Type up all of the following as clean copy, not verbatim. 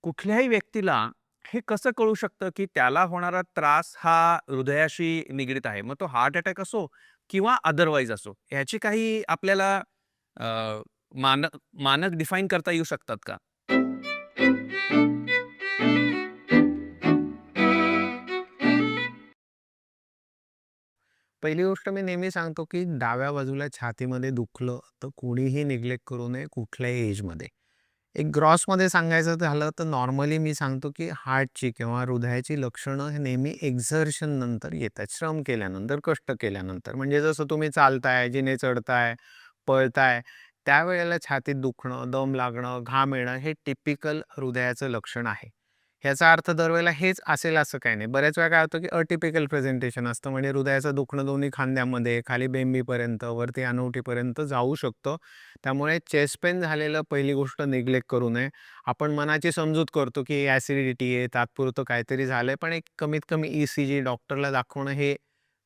कुठल्याही व्यक्तीला हे कसं कळू शकतं, की त्याला होणारा त्रास हा हृदयाशी निगडीत आहे. मग तो हार्ट अटॅक असो किंवा अदरवाईज असो. ह्याची काही आपल्याला अ, मानक मानक डिफाईन करता येऊ शकतात का? पहिली गोष्ट मी नेहमी सांगतो, की डाव्या बाजूला छातीमध्ये दुखलं तर कोणीही निग्लेक्ट करू नये कुठल्याही एजमध्ये. एक ग्रॉसमध्ये सांगायचं झालं तर नॉर्मली मी सांगतो, की हार्टची किंवा हृदयाची लक्षणं हे नेहमी एक्झर्शन नंतर येतात. श्रम केल्यानंतर, कष्ट केल्यानंतर. म्हणजे जसं तुम्ही चालताय, जिने चढताय, पळताय, त्यावेळेला छातीत दुखणं, दम लागणं, घाम येणं हे टिपिकल हृदयाचं लक्षण आहे. ह्याचा अर्थ दरवेळेला हेच असेल असं काही नाही. बऱ्याच वेळा काय होतं, की अटिपिकल प्रेझेंटेशन असतं. म्हणजे हृदयाचं दुखणं दोन्ही खांद्यामध्ये, खाली बेंबीपर्यंत, वरती अनुवटीपर्यंत जाऊ शकतं. त्यामुळे चेस्ट पेन झालेलं पहिली गोष्ट निग्लेक्ट करू नये. आपण मनाची समजूत करतो, की ॲसिडिटी आहे, तात्पुरतं काहीतरी झालंय, पण एक कमीत कमी ई-सी-जी डॉक्टरला दाखवणं हे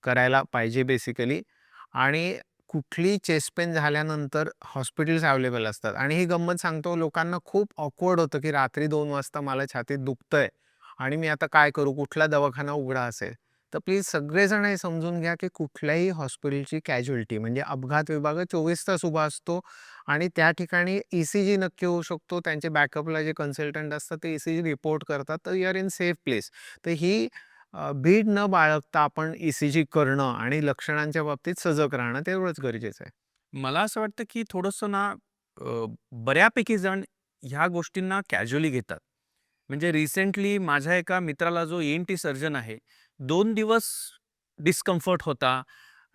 करायला पाहिजे बेसिकली. आणि कुठली चेस्ट पेन झाल्यानंतर हॉस्पिटल्स अवेलेबल असतात आणि ही गंमत सांगतो लोकांना खूप ऑकवर्ड होतं, की रात्री 2 वाजता मला छातीत दुखतंय आणि मी आता काय करू? कुठला दवाखाना उघडा असेल? तर प्लीज सगळेजण हे समजून घ्या, की कुठल्याही हॉस्पिटलची कॅज्युअल्टी म्हणजे अपघात विभाग 24 तास उभा असतो आणि त्या ठिकाणी ई-सी-जी नक्की होऊ शकतो. त्यांचे बॅकअपला जे कन्सल्टंट असतात ते ई-सी-जी रिपोर्ट करतात. तर you are in safe place. तर ही भीड न बाळगता आपण ई-सी-जी करणं आणि लक्षणांच्या बाबतीत सजग राहणं तेवढंच गरजेचं आहे. मला असं वाटतं, की थोडंसं ना बऱ्यापैकी जण ह्या गोष्टींना कॅज्युअली घेतात. म्हणजे रिसेंटली माझ्या एका मित्राला जो ई-एन-टी सर्जन आहे, 2 दिवस डिस्कम्फर्ट होता.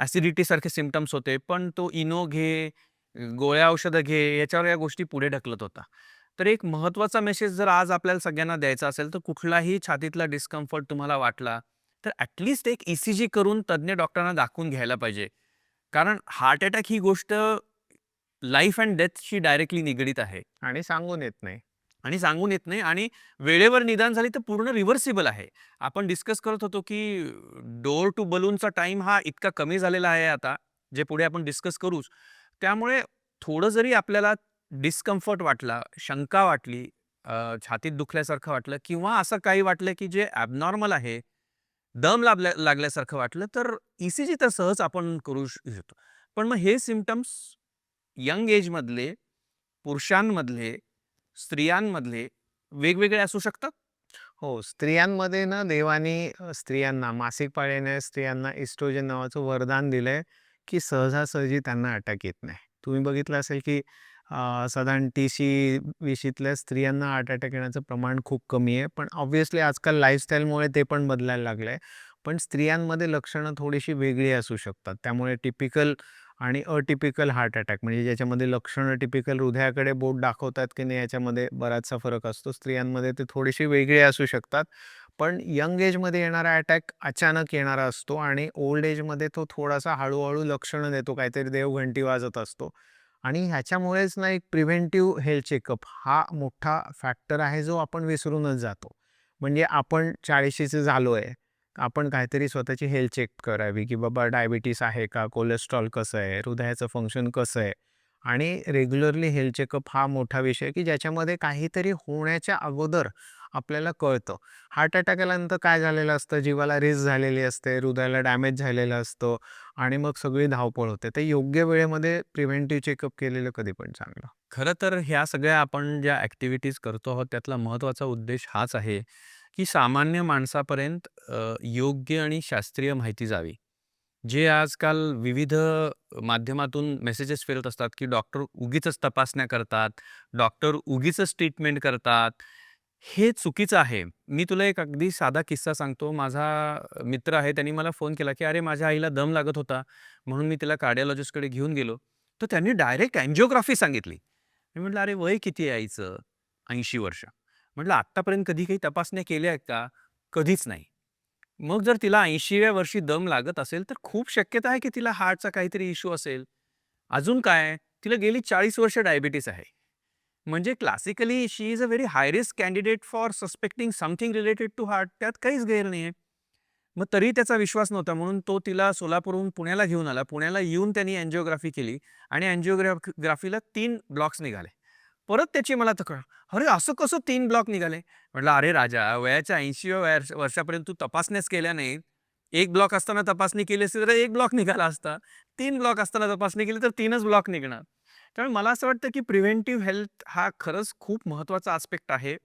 ॲसिडिटीसारखे सिम्प्टम्स होते. पण तो इनो घे, गोळ्या औषधं घे, याच्यावर या गोष्टी पुढे ढकलत होता. तर एक महत्त्वाचा मेसेज जर आज आपल्याला सगळ्यांना द्यायचा असेल, तर कुठलाही छातीतला डिस्कम्फर्ट तुम्हाला वाटला, तर ॲट एक ई-सी-जी करून तज्ञ डॉक्टरांना दाखवून घ्यायला पाहिजे. कारण हार्ट अटॅक ही गोष्ट लाईफ एंड डेथशी डायरेक्टली निगडीत आहे. आणि सांगून येत नाही. आणि सांगून येत नाही आणि वेळेवर निदान झाली तर पूर्ण रिव्हर्सिबल आहे. आपण डिस्कस करत होतो, की डोअर टू बलूनचा टाईम हा इतका कमी झालेला आहे आता, जे पुढे आपण डिस्कस करूच. त्यामुळे थोडं जरी आपल्याला डिस्कम्फर्ट वाटला, शंका वाटली, छातीत दुखल्यासारखं वाटलं किंवा असं काही वाटलं, की जे ॲबनॉर्मल आहे, दम लागल्यासारखं वाटलं, तर ई-सी-जी तर सहज आपण करू शकतो. पण मग हे सिम्प्टम्स यंग एजमधले, पुरुषांमधले, स्त्रियांमधले वेगवेगळे असू शकतात? हो, स्त्रियांमध्ये ना देवाने स्त्रियांना मासिक पाळी येणाऱ्या स्त्रियांना इस्ट्रोजन नावाचं वरदान दिलंय, की सहजासहजी त्यांना अटॅक येत नाही. तुम्ही बघितलं असेल, की साधारण 30शी-20शीतल्या स्त्रियांना हार्ट अटॅक येण्याचं प्रमाण खूप कमी आहे. पण ऑब्व्हियसली आजकाल लाईफस्टाईलमुळे ते पण बदलायला लागलंय. पण स्त्रियांमध्ये लक्षणं थोडीशी वेगळी असू शकतात. त्यामुळे टिपिकल आणि अटिपिकल हार्ट अटॅक म्हणजे ज्याच्यामध्ये लक्षणं टिपिकल हृदयाकडे बोट दाखवतात की नाही याच्यामध्ये बराचसा फरक असतो. स्त्रियांमध्ये ते थोडीशी वेगळी असू शकतात. पण यंग एजमध्ये येणारा अटॅक अचानक येणारा असतो आणि ओल्ड एजमध्ये तो थोडासा हळू लक्षणं देतो. काहीतरी देवघंटी वाजत असतो. आणि ह्याच्यामुळेच ना एक प्रिव्हेंटिव्ह हेल्थ चेकअप हा मोठा फॅक्टर आहे जो आपण विसरूनच जातो. म्हणजे आपण 40शीचे झालोय. आपण काहीतरी स्वतःची हेल्थ चेक करावी, की बाबा डायबिटीस आहे का? कोलेस्ट्रॉल कसं आहे? हृदयाचं फंक्शन कसं आहे? आणि रेग्युलरली हेल्थ चेकअप हा मोठा विषय आहे, की ज्याच्यामध्ये काहीतरी होण्याच्या अगोदर आपल्याला कळतं. हार्ट अटॅक आल्यानंतर काय झालेलं असतं, जीवाला रिस्क झालेली असते, हृदयाला डॅमेज झालेलं असतं आणि मग सगळी धावपळ होते. तर योग्य वेळेमध्ये प्रिव्हेंटिव्ह चेकअप केलेलं कधी पण चांगलं. खरं तर ह्या सगळ्या आपण ज्या ॲक्टिव्हिटीज करतो आहोत, त्यातला महत्त्वाचा उद्देश हाच आहे, की सामान्य माणसापर्यंत योग्य आणि शास्त्रीय माहिती जावी. जे आजकाल विविध माध्यमातून मेसेजेस फिरत असतात, की डॉक्टर उगीचच तपासण्या करतात, डॉक्टर उगीचच ट्रीटमेंट करतात. हे चुकीचं आहे. मी तुला एक अगदी साधा किस्सा सांगतो. माझा मित्र आहे, त्यांनी मला फोन केला, की "अरे, माझ्या आईला दम लागत होता, म्हणून मी तिला कार्डिओलॉजिस्टकडे घेऊन गेलो." तर त्यांनी डायरेक्ट अँजिओग्राफी सांगितली. मी म्हटलं, "अरे, वय किती आहे आईचं?" 80 वर्ष. म्हटलं, "आत्तापर्यंत कधी काही तपासण्या केल्या आहेत का?" "कधीच नाही." मग जर तिला 80व्या वर्षी दम लागत असेल, तर खूप शक्यता आहे, की तिला हार्टचा काहीतरी इश्यू असेल. अजून काय? तिला गेली 40 वर्ष डायबिटीज आहे. म्हणजे classically she is a very high risk candidate for suspecting something related to heart. त्यात काहीच गैर नाहीये. मग तरी त्याचा विश्वास नव्हता म्हणून तो तिला सोलापूरहून पुण्याला घेऊन आला. पुण्याला येऊन त्यांनी अँजिओग्राफी केली आणि अँजिओग्राफीला 3 ब्लॉक्स निघाले. परत त्याची मला तक्रार, "अरे, असं कसं 3 ब्लॉक निघाले?" म्हटलं, "अरे राजा, वयाच्या 80व्या वर्षापर्यंत तू तपासण्याच केल्या नाहीत. 1 ब्लॉक असताना तपासणी केली असती तर 1 ब्लॉक निघाला असता. 3 ब्लॉक असताना तपासणी केली तर 3च ब्लॉक निघणार." त्यामुळे मला असं वाटतं, की प्रिव्हेंटिव्ह हेल्थ हा खरंच खूप महत्त्वाचा आस्पेक्ट आहे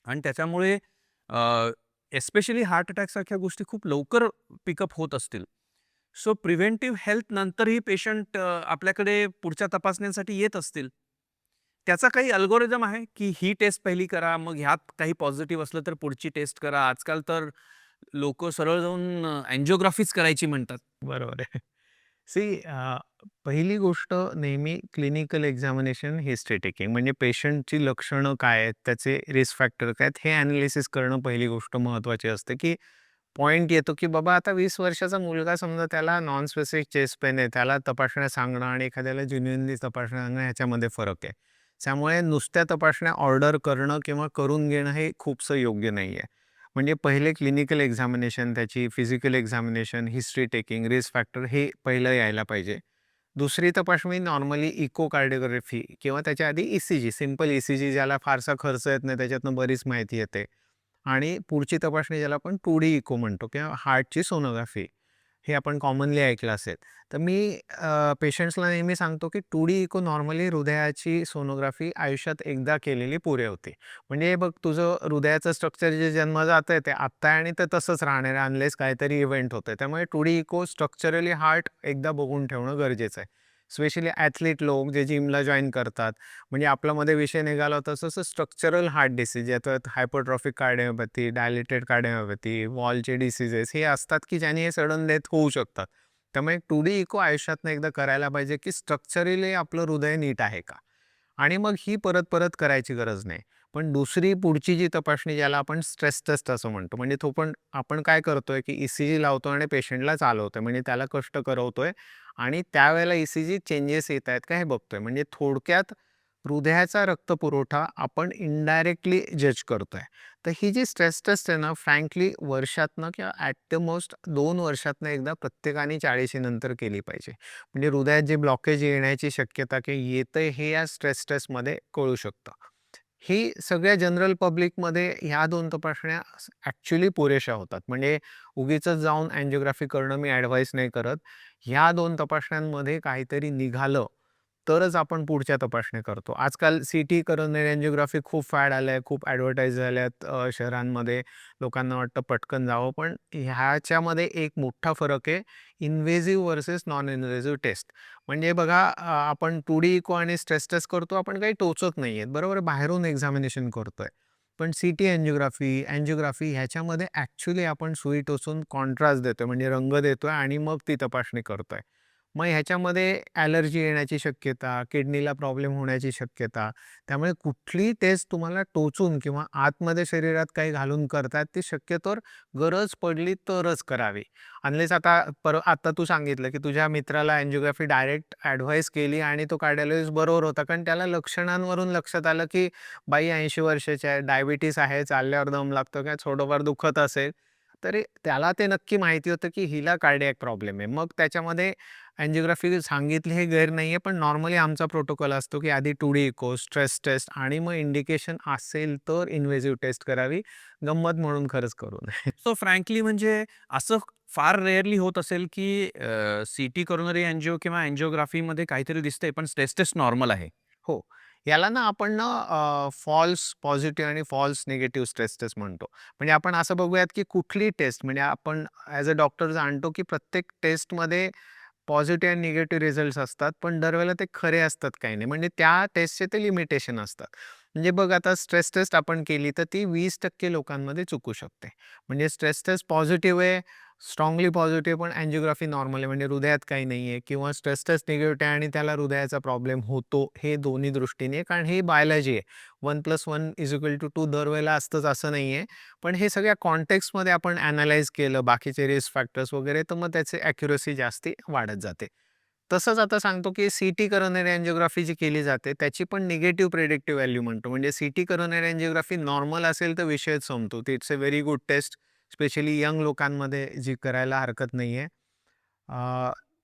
आणि त्याच्यामुळे एस्पेशली हार्ट अटॅकसारख्या गोष्टी खूप लवकर पिकअप होत असतील. सो प्रिव्हेंटिव्ह हेल्थ नंतरही पेशंट आपल्याकडे पुढच्या तपासण्यांसाठी येत असतील. त्याचा काही अल्गोरिदम आहे, की ही टेस्ट पहिली करा, मग ह्यात काही पॉझिटिव्ह असलं तर पुढची टेस्ट करा. आजकाल तर लोकं सरळ जाऊन अँजिओग्राफीच करायची म्हणतात. बरोबर आहे. सी पहिली गोष्ट नेहमी क्लिनिकल एक्झामिनेशन हिस्ट्री टेकिंग म्हणजे पेशंटची लक्षणं काय आहेत, त्याचे रिस्क फॅक्टर काय आहेत, हे ॲनालिसिस करणं पहिली गोष्ट महत्त्वाची असते, की पॉइंट येतो, की बाबा आता 20 वर्षाचा मुलगा समजा त्याला नॉन स्पेसिफिक चेस्ट पेन आहे, त्याला तपासण्या सांगणं आणि एखाद्याला जेन्युइनली तपासण्या सांगणं ह्याच्यामध्ये फरक आहे. त्यामुळे नुसत्या तपासण्या ऑर्डर करणं किंवा करून घेणं हे खूपसं योग्य नाही आहे. म्हणजे पहिले क्लिनिकल एक्झामिनेशन, त्याची physical examination, history taking, risk factor हे पहिलं यायला पाहिजे. दुसरी तपासणी नॉर्मली इकोकार्डिओग्राफी किंवा त्याच्या आधी ई-सी-जी, सिंपल ई-सी-जी ज्याला फारसा खर्च येत नाही, त्याच्यातनं बरीच माहिती येते. आणि पुढची तपासणी ज्याला आपण 2D इको म्हणतो किंवा हार्टची सोनोग्राफी. हे आपण कॉमनली ऐकलं असेल. तर मी पेशंट्सला नेहमी सांगतो, की 2D इको नॉर्मली हृदयाची सोनोग्राफी आयुष्यात एकदा केलेली पुरे होते. म्हणजे हे बघ तुझं हृदयाचं स्ट्रक्चर जे जन्मजात आहे ते आत्ता आहे आणि ते तसंच राहणार आहे अनलेस काहीतरी इव्हेंट होतोय. त्यामुळे 2D इको स्ट्रक्चरली हार्ट एकदा बघून ठेवणं गरजेचं आहे. स्पेशली ॲथलीट लोक जे जिमला जॉइन करतात. म्हणजे आपल्यामध्ये विषय निघाला होता तसं स्ट्रक्चरल हार्ट डिसीज याच्यात हायपरट्रॉफिक कार्डिओपॅथी, डायलेटेड कार्डिओपॅथी, वॉलचे डिसीजेस हे असतात, की ज्याने हे सडन डेथ होऊ शकतात. त्यामुळे 2D इको आयुष्यातनं एकदा करायला पाहिजे, की स्ट्रक्चरली आपलं हृदय नीट आहे का? आणि मग ही परत-परत करायची गरज नाही. पण दुसरी पुढची जी तपासणी ज्याला आपण स्ट्रेस टेस्ट असं म्हणतो. म्हणजे तो पण आपण काय करतोय, की ई-सी-जी लावतो आणि पेशंटला चालवतोय. म्हणजे त्याला कष्ट करवतोय आणि त्यावेळेला ई-सी-जी चेंजेस येत आहेत का हे बघतोय. म्हणजे थोडक्यात हृदयाचा रक्तपुरवठा आपण इनडायरेक्टली जज करतोय. तर ही जी स्ट्रेस टेस्ट आहे ना, फ्रँकली वर्षातनं किंवा ॲट द मोस्ट 2 वर्षातनं एकदा प्रत्येकाने 40 नंतर केली पाहिजे. म्हणजे हृदयात जे ब्लॉकेज येण्याची शक्यता की येतंय हे या स्ट्रेस टेस्टमध्ये कळू शकतं. ही सगळ्या जनरल पब्लिकमध्ये ह्या 2 तपासण्या ॲक्चुअली पुरेशा होतात. म्हणजे उगीचच जाऊन अँजिओग्राफी करणं मी ॲडवाईस नाही करत. ह्या 2 तपासण्यांमध्ये काहीतरी निघालं, तरच आपण पुढच्या तपासण्या करतो. आजकाल सीटी करोनरी अँजिओग्राफी खूप फॅड आलंय, खूप ॲडव्हर्टाइज झाल्यात शहरांमध्ये. लोकांना वाटतं पटकन जावं, पण ह्याच्यामध्ये एक मोठा फरक आहे invasive versus non invasive test. म्हणजे बघा आपण 2D इको आणि स्ट्रेस टेस्ट करतो, आपण काही टोचत नाहीयेत, बरोबर? बाहेरून एक्झामिनेशन करतोय. पण सीटी अँजिओग्राफी, अँजिओग्राफी ह्याच्यामध्ये ॲक्चुअली आपण सुई टोचून कॉन्ट्रास्ट देतोय, म्हणजे रंग देतोय आणि मग ती तपासणी करतोय. मग ह्याच्यामध्ये ॲलर्जी येण्याची शक्यता, किडनीला प्रॉब्लेम होण्याची शक्यता. त्यामुळे कुठलीही टेस्ट तुम्हाला टोचून किंवा आतमध्ये शरीरात काही घालून करतात, ती शक्यतोवर गरज पडली तरच करावी. अनलेस आता तू सांगितलं, की तुझ्या मित्राला अँजिओग्राफी डायरेक्ट ॲडव्हाइस केली आणि तो कार्डिओलॉजिस्ट बरोबर होता. कारण त्याला लक्षणांवरून लक्षात आलं, की बाई 80 वर्षाची आहे, डायबिटीज आहे, चालल्यावर दम लागतो किंवा थोडंफार दुखत असेल. तरी त्याला ते नक्की माहिती होतं, की हिला कार्डियाक प्रॉब्लेम आहे. मग त्याच्यामध्ये अँजिओग्राफी सांगितली हे गैर नाही आहे, पण नॉर्मली आमचा प्रोटोकॉल असतो, की आधी 2D इको, स्ट्रेस टेस्ट आणि मग इंडिकेशन असेल तर इन्व्हेसिव्ह टेस्ट करावी. गंमत म्हणून खरंच करू नये. सो फ्रँकली म्हणजे असं फार रेअरली होत असेल, की सीटी कोरोनरी अँजिओ किंवा अँजिओग्राफीमध्ये काहीतरी दिसतंय, पण स्टेस टेस्ट नॉर्मल आहे. हो. याला ना आपण ना फॉल्स पॉझिटिव्ह आणि फॉल्स निगेटिव्ह स्ट्रेस टेस्ट म्हणतो. म्हणजे आपण असं बघूयात, की कुठली टेस्ट म्हणजे आपण ॲज अ डॉक्टर जाणतो, की प्रत्येक टेस्टमध्ये पॉझिटिव्ह आणि निगेटिव्ह रिझल्ट्स असतात, पण दरवेळेला ते खरे असतात काही नाही. म्हणजे त्या टेस्टचे ते लिमिटेशन असतात. म्हणजे बघ आता स्ट्रेस टेस्ट आपण केली, तर ती 20% लोकांमध्ये चुकू शकते. म्हणजे स्ट्रेस टेस्ट पॉझिटिव्ह आहे, स्ट्राँगली पॉझिटिव्ह पण अँजिओग्राफी नॉर्मल आहे, म्हणजे हृदयात काही नाही आहे किंवा स्ट्रेस टेस्ट निगेटिव्ह आहे आणि त्याला हृदयाचा प्रॉब्लेम होतो, हे दोन्ही दृष्टीने कारण हे बायोलॉजी आहे. 1+1=2 दरवेळेला असतंच असं नाही आहे. पण हे सगळ्या कॉन्टेक्स्टमध्ये आपण ॲनलाईज केलं, बाकीचे रिस्क फॅक्टर्स वगैरे, तर मग त्याची ॲक्युरसी जास्ती वाढत जाते. तसंच आता सांगतो, की सीटी करोनरी अँजिओग्राफी जी केली जाते, त्याची पण निगेटिव्ह प्रिडिक्टिव्ह व्हॅल्यू म्हणतो. म्हणजे सीटी करोनरी अँजिओग्राफी नॉर्मल असेल तर विषयच संपतो. It's a very good test, specially young लोकांमध्ये जी करायला हरकत नाही आहे.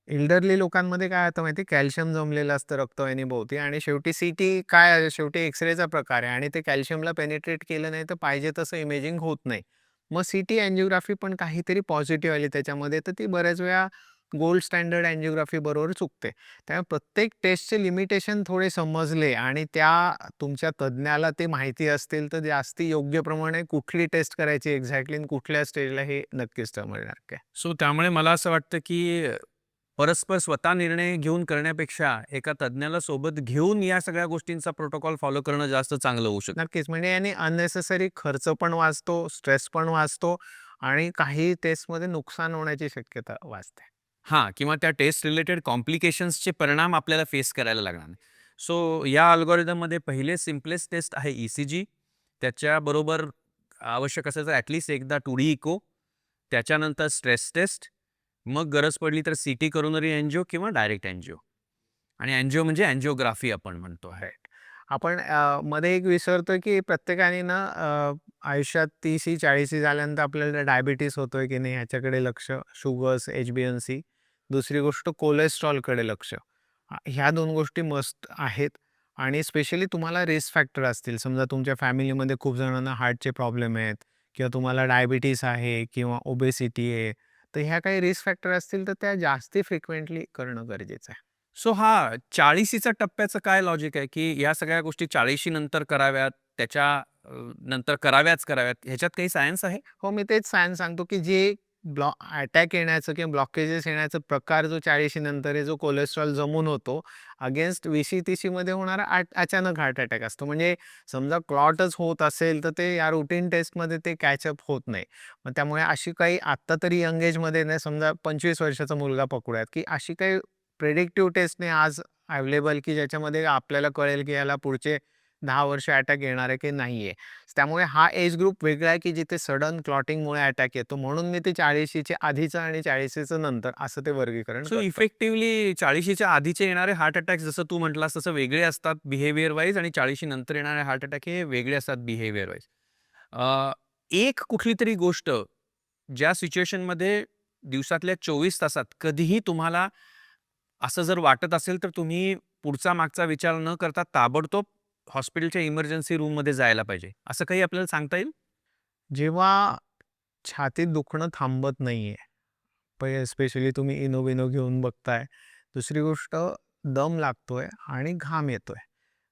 एल्डरली लोकांमध्ये काय होतं माहिती आहे, कॅल्शियम जमलेलं असतं रक्तवाहिनीभोवती आणि शेवटी सीटी काय आहे, शेवटी एक्स-रेचा प्रकार आहे आणि ते कॅल्शियमला पेनिट्रेट केलं नाही तर पाहिजे तसं इमेजिंग होत नाही. मग सीटी अँजिओग्राफी पण काहीतरी पॉझिटिव्ह आली त्याच्यामध्ये, तर ती बऱ्याच वेळा गोल्ड स्टँडर्ड अँजिओग्राफी बरोबर चुकते. त्यामुळे प्रत्येक टेस्टचे लिमिटेशन थोडे समजले आणि त्या तुमच्या तज्ञाला ते माहिती असतील, तर जास्ती योग्य प्रमाणे कुठली टेस्ट करायची एक्झॅक्टली आणि कुठल्या स्टेजला हे नक्कीच समजणार काय. सो त्यामुळे मला असं वाटतं, की परस्पर स्वतः निर्णय घेऊन करण्यापेक्षा एका तज्ञाला सोबत घेऊन या सगळ्या गोष्टींचा प्रोटोकॉल फॉलो करणं जास्त चांगलं होऊ शकतं. नक्कीच. म्हणजे याने अननेसेसरी खर्च पण वाचतो, स्ट्रेस पण वाचतो आणि काही टेस्टमध्ये नुकसान होण्याची शक्यता वाचते. हां, किंवा त्या टेस्ट रिलेटेड कॉम्प्लिकेशन्सचे परिणाम आपल्याला फेस करायला लागणार नाही. सो या अल्गोरिदममध्ये पहिले सिम्पलेस्ट टेस्ट आहे ई-सी-जी. त्याच्याबरोबर आवश्यक असेल तर ॲटलीस्ट एकदा 2D इको, त्याच्यानंतर स्ट्रेस टेस्ट, मग गरज पडली तर सीटी करोनरी अँजिओ किंवा डायरेक्ट अँजिओ. आणि अँजिओ म्हणजे अँजिओग्राफी आपण म्हणतो आहे. आपण मध्ये एक विसरतोय, की प्रत्येकाने ना आयुष्यात 30शी-40शी झाल्यानंतर आपल्याला डायबिटीज होतोय की नाही ह्याच्याकडे लक्ष, शुगर्स, HbA1c. दुसरी गोष्ट कोलेस्ट्रॉलकडे लक्ष. ह्या 2 गोष्टी मस्ट आहेत आणि स्पेशली तुम्हाला रिस्क फॅक्टर असतील. समजा तुमच्या फॅमिलीमध्ये खूप जणांना हार्टचे प्रॉब्लेम आहेत किंवा तुम्हाला डायबिटीज आहे किंवा ओबेसिटी आहे. तर ह्या काही रिस्क फॅक्टर असतील तर त्या जास्ती फ्रिक्वेंटली करणं गरजेचं आहे. सो हां, 40शीच्या टप्प्याचं काय लॉजिक आहे, की या सगळ्या गोष्टी 40शी नंतर कराव्यात, त्याच्या नंतर कराव्यात, ह्याच्यात काही सायन्स आहे? हो, मी तेच सांगतो, की जे अटॅक येण्याचं किंवा ब्लॉकेजेस येण्याचा प्रकार जो 40शी नंतर आहे, जो कोलेस्ट्रॉल जमून होतो, अगेन्स्ट 20शी-30शीमध्ये होणारा अचानक हार्ट अटॅक असतो. म्हणजे समजा क्लॉटच होत असेल, तर ते या रूटीन टेस्टमध्ये ते कॅचअप होत नाही. मग त्यामुळे अशी काही आत्ता तरी यंग एजमध्ये नाही, समजा 25 वर्षाचा मुलगा पकडूयात, की अशी काही प्रिडिक्टिव्ह टेस्ट नाही आज अवेलेबल, की ज्याच्यामध्ये आपल्याला कळेल, की याला पुढचे 10 वर्ष अटॅक येणार आहे की नाही. त्यामुळे हा एज ग्रुप वेगळा आहे, की जिथे सडन क्लॉटिंगमुळे अटॅक येतो. म्हणून मी ते 40शीच्या आधीचं आणि 40शीचं नंतर असं ते वर्गीकरण सो करतो. इफेक्टिव्हली 40शीच्या आधीचे येणारे हार्ट अटॅक जसं तू म्हटलास तसं वेगळे असतात बिहेवियर वाईज आणि 40शी नंतर येणारे हार्ट अटॅक हे वेगळे असतात बिहेवियर वाईज. एक कुठलीतरी गोष्ट ज्या सिच्युएशनमध्ये दिवसातल्या 24 तासात कधीही तुम्हाला असं जर वाटत असेल, तर तुम्ही पुढचा मागचा विचार न करता ताबडतोब हॉस्पिटलच्या इमर्जन्सी रूममध्ये जायला पाहिजे. असं काही आपल्याला सांगता येईल? जेव्हा छातीत दुखणं थांबत नाहीये, स्पेशली तुम्ही इनो-विनो घेऊन बघताय. दुसरी गोष्ट दम लागतोय आणि घाम येतोय.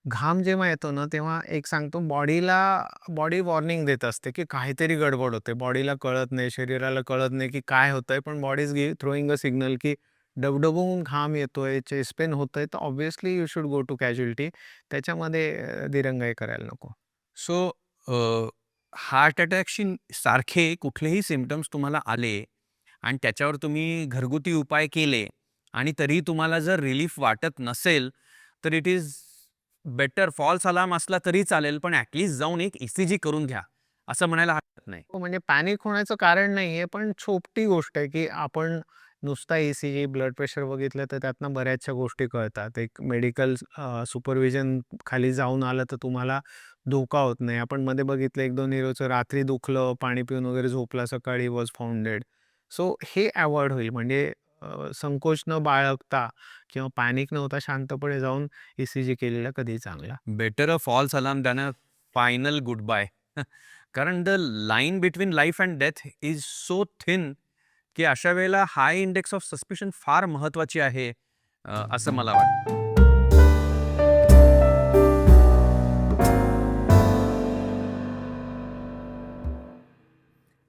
घाम जेव्हा येतो ना, तेव्हा एक सांगतो बॉडी वॉर्निंग देत असते, की काहीतरी गडबड होते. बॉडीला कळत नाही, शरीराला कळत नाही, की काय होतंय, पण body is throwing a signal, की डबडबून घाम येतोय, चेस्ट पेन होतंय, तर obviously you should go to casualty. त्याच्यामध्ये दिरंगाई करायला नको. सो हार्ट अटॅकशी सारखे कुठलेही सिम्प्टम्स तुम्हाला आले आणि त्याच्यावर तुम्ही घरगुती उपाय केले आणि तरीही तुम्हाला जर रिलीफ वाटत नसेल, तर it is better false alarm असला तरी चालेल, पण ॲटलीस्ट जाऊन एक ई-सी-जी करून घ्या, असं म्हणायला हरकत नाही. हो, म्हणजे पॅनिक होण्याचं कारण नाहीये, पण छोटी गोष्ट आहे, की आपण नुसता ई-सी-जी, ब्लड प्रेशर बघितलं तर त्यातनं बऱ्याचशा गोष्टी कळतात. एक मेडिकल सुपरविजन खाली जाऊन आलं तर तुम्हाला धोका होत नाही. आपण मध्ये बघितलं 1-2 हिरोचं रात्री दुखलं, पाणी पिऊन वगैरे झोपला, सकाळी वॉज फाउंड डेड. सो हे अव्हॉइड होईल. म्हणजे संकोच न बाळगता किंवा पॅनिक न होता शांतपणे जाऊन ई-सी-जी केलेला कधीही चांगला. Better a false alarm than a final goodbye. कारण the line between life and death is so thin, की अशा वेळेला हाय इंडेक्स ऑफ सस्पिशन फार महत्त्वाची आहे, असं मला वाटतं.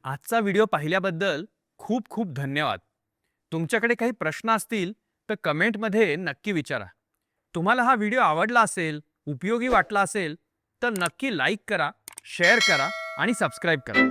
आजचा व्हिडिओ पाहिल्याबद्दल खूप खूप धन्यवाद. तुमच्याकडे काही प्रश्न असतील तर कमेंटमध्ये नक्की विचारा. तुम्हाला हा व्हिडिओ आवडला असेल, उपयोगी वाटला असेल, तर नक्की लाईक करा, शेअर करा आणि सबस्क्राईब करा.